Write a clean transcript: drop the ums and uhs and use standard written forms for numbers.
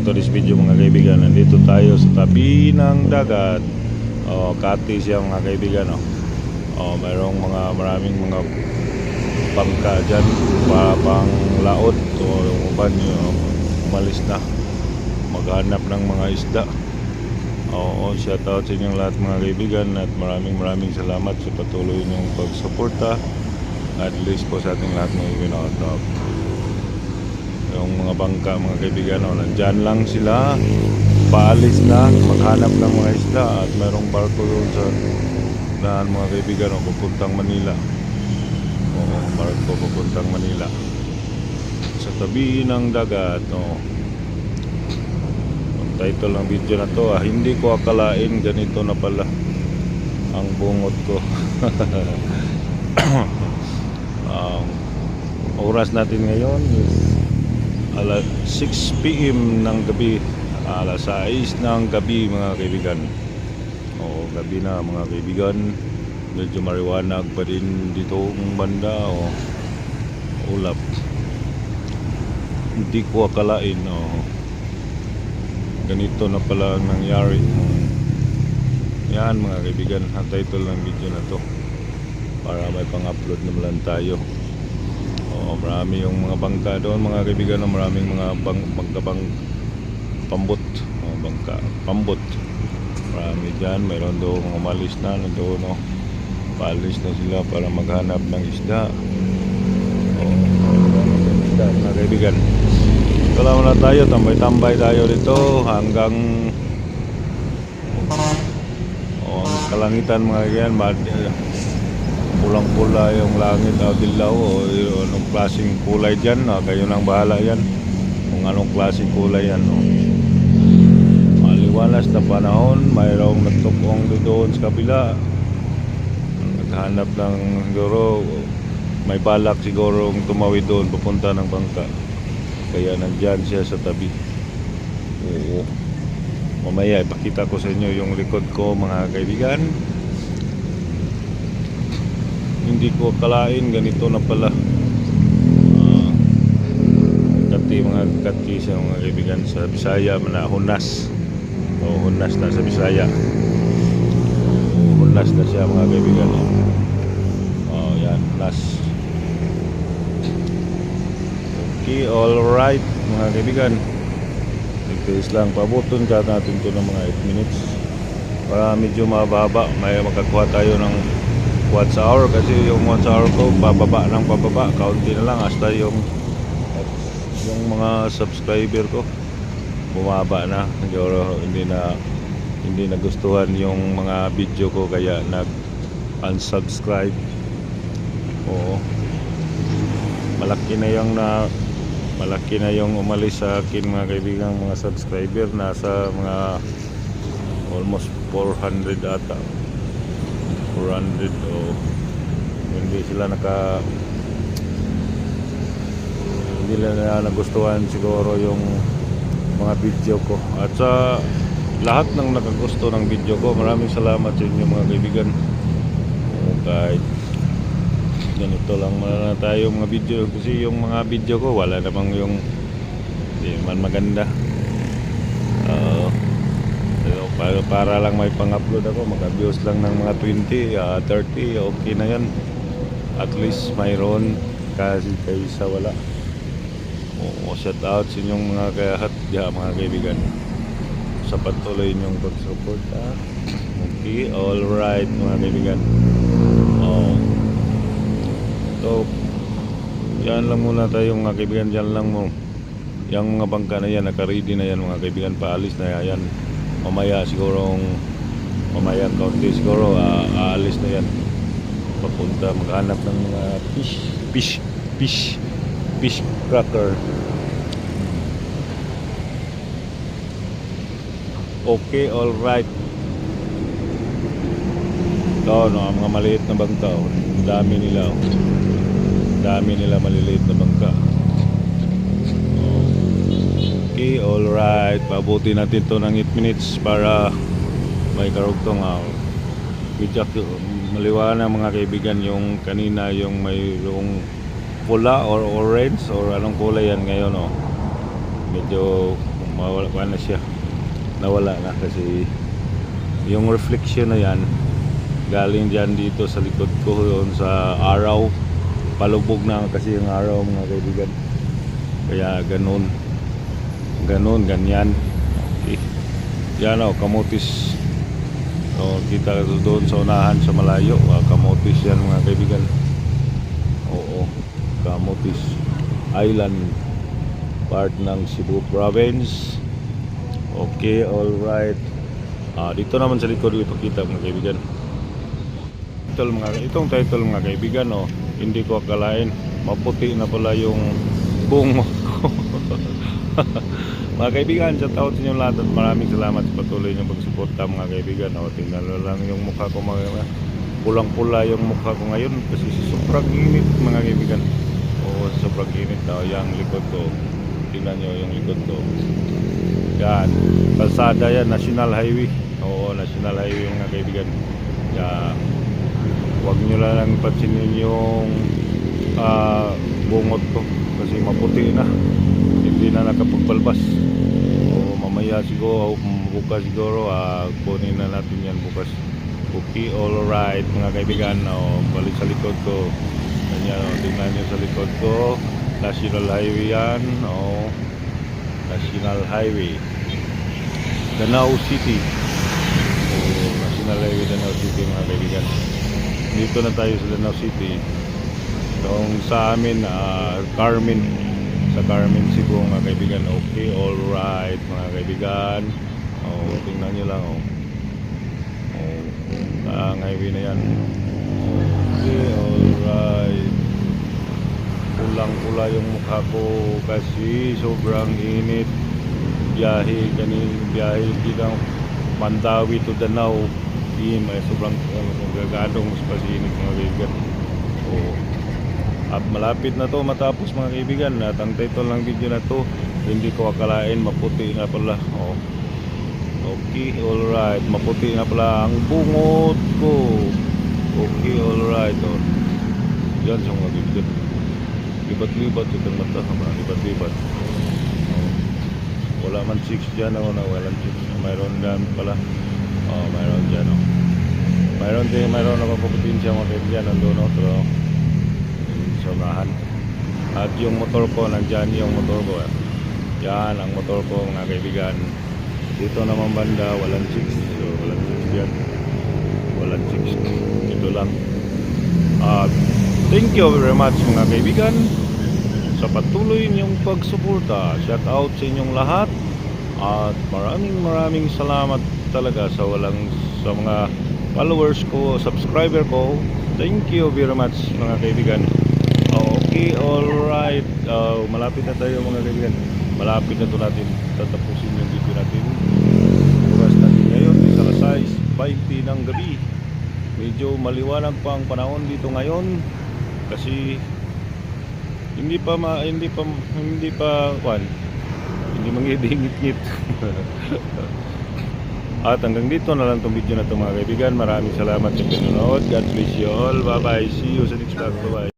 today's video mga kaibigan. Nandito tayo sa tabi ng dagat. Kati siya mga kaibigan. Mayroong maraming mga bangka dyan para pang laot o uban umalis na maghanap ng mga isda. Shout out sa inyong lahat mga kaibigan at maraming salamat sa patuloy niyong pagsuporta at least po sa ating lahat mga kaibigan. Yung mga bangka mga kaibigan, nandyan lang sila, paalis na maghanap ng mga isda at mayroong barko doon sa daan mga kaibigan, pupuntang Manila. Barko pupuntang Manila sa tabi ng dagat. Ang title ng video na to, hindi ko akalain ganito na pala ang bungot ko. Oras natin ngayon is alas 6 PM ng gabi, alas 6 ng gabi mga kaibigan. Gabi na mga kaibigan, medyo mariwanag pa din dito ang banda ulap. Hindi ko akalain ganito na pala ang nangyari. Yan mga kaibigan, ang title ng video na to para may pang-upload naman tayo. Marami yung mga bangka doon mga kaibigan, maraming mga bangka pambot, bangka pambot. Marami dyan, mayroon doon umalis na doon, paalis na sila para maghanap ng isda. Mga kaibigan, ito lang muna tayo, tambay-tambay tayo dito hanggang kalangitan mga kaibigan. Pulang-pula yung langit dilaw anong klaseng kulay dyan, kayo nang bahala yan kung anong klaseng kulay yan. Maliwalas na panahon, mayroong nagtukong doon sa kabila, naghanap ng siguro, may balak siguro tumawid doon papunta ng bangka, kaya nandyan siya sa tabi. Mamaya ipakita ko sa inyo yung likod ko mga kaibigan. Hindi ko akalain ganito na pala. Mga kati siya mga kaibigan, sa Bisaya na hunas. Hunas na sa Bisaya. Hunas na siya mga kaibigan. Yan, hunas. Okay, alright mga kaibigan. Tigis lang, pabuton ka natin to ng mga 8 minutes para medyo mababa. May makakuha tayo ng 1 hour, kasi yung 1 hour ko pababa ng pababa, kaunti na lang hasta yung mga subscriber ko bumaba na. Siguro hindi na gustuhan yung mga video ko kaya nag-unsubscribe. Malaki na yung umalis sa akin mga kaibigan, mga subscriber, nasa mga almost 400 ata. 400 hindi sila hindi na nagustuhan siguro yung mga video ko. At sa lahat ng nakagusto ng video ko, maraming salamat sa inyo mga kaibigan. Kahit ganito lang muna tayo mga video, kasi yung mga video ko wala namang yung hindi man maganda. Para lang may pang-upload ako, mag-views lang ng mga 20, 30, okay na yan. At least mayroon kasi kaysa wala. Shout out sa inyong mga kahatya mga kaibigan sa patuloy inyong pag-support. Okay, alright mga kaibigan. So yan lang muna tayo mga kaibigan, yan lang mo. Yung mga bangka na yan, naka-ready na yan mga kaibigan, paalis na yan. Mamaya kaunti siguro aalis na yan papunta, maghanap ng mga fish cracker. Okay, alright. Ang mga maliit na bangka, dami nila maliliit na bangka. Okay, alright. Pabuti natin to ng 8 minutes para may karugtong. Maliwanag mga kaibigan, yung kanina yung mayroong pula or orange or anong kulay yan ngayon. Medyo mawala na siya, nawala na kasi yung reflection na yan galing dyan dito sa likod ko yun sa araw, palubog na kasi yung araw mga kaibigan, kaya ganyan. Okay. Yan o, kamutis. O, kita doon sa unahan sa malayo, kamutis yan mga kaibigan. Oo, Camotes Island, part ng Cebu Province. Okay, alright. Dito naman sa likod ipakita mga kaibigan. Itong title mga kaibigan, hindi ko akalain maputi na pala yung bungo ko. Mga kaibigan, shout out sa inyo lahat at maraming salamat sa patuloy niyong pagsuporta mga kaibigan. Tingnan nyo lang yung mukha ko mga pulang-pula yung mukha ko ngayon kasi sobrang init mga kaibigan. Sobrang init na yung likod ko. Tingnan nyo yung likod ko. Yan, kalsada yan, National Highway. National Highway mga kaibigan. Huwag nyo lang pansinin yung bungot ko kasi maputi na, hindi na nakapagbalbas. Mamaya siguro, bukas siguro, kunin na natin yan bukas. Okay, alright mga kaibigan. Balik sa likod ko. Ganyan, tingnan nyo sa likod ko, National Highway yan. National Highway Danao City. National Highway Danao City mga kaibigan. Dito na tayo sa Danao City. Sa amin, Carmen, sa Carmen, Cebu mga kaibigan. Okay, alright mga kaibigan. Tingnan nyo lang. Ang highway na yan. Okay, alright. Pulang-pula yung mukha ko kasi sobrang init. Biyahe hindi lang Mandawi to Danao. Sobrang gagadong mas pasinit mga kaibigan. At malapit na to matapos mga kaibigan. At ang title ng video na to, hindi ko akalain maputi na pala. Okay, alright, maputi na pala ang bungot ko. Okay, alright. Yan sa mga kaibigan, libat-libat itong mata, libat-libat. Wala man 6 dyan, wala 6. Mayroon dyan pala. Mayroon dyan. Mayroon ako kompetensya mga kaibigan. Nandun pero sa unahan. At yung motor ko, nandyan yung motor ko. Yan ang motor ko mga kaibigan. Dito naman banda, walang 6. So walang 6 dyan. Walang 6. Ito lang. Thank you very much mga kaibigan sa patuloy niyong pagsuporta. Shout out sa inyong lahat. At maraming salamat talaga sa mga followers ko, subscriber ko. Thank you very much mga kaibigan. Okay, alright. Malapit na tayo mga kaibigan. Malapit na to natin. Tatapusin yung video natin. Oras natin ngayon is alas 6:20 ng gabi. Medyo maliwanag pa ang panahon dito ngayon kasi hindi mangidingit-ngit. At hanggang dito na lang itong video na ito mga kaibigan. Maraming salamat sa panonood. God bless you all. Bye bye. See you sa next vlog. Bye bye.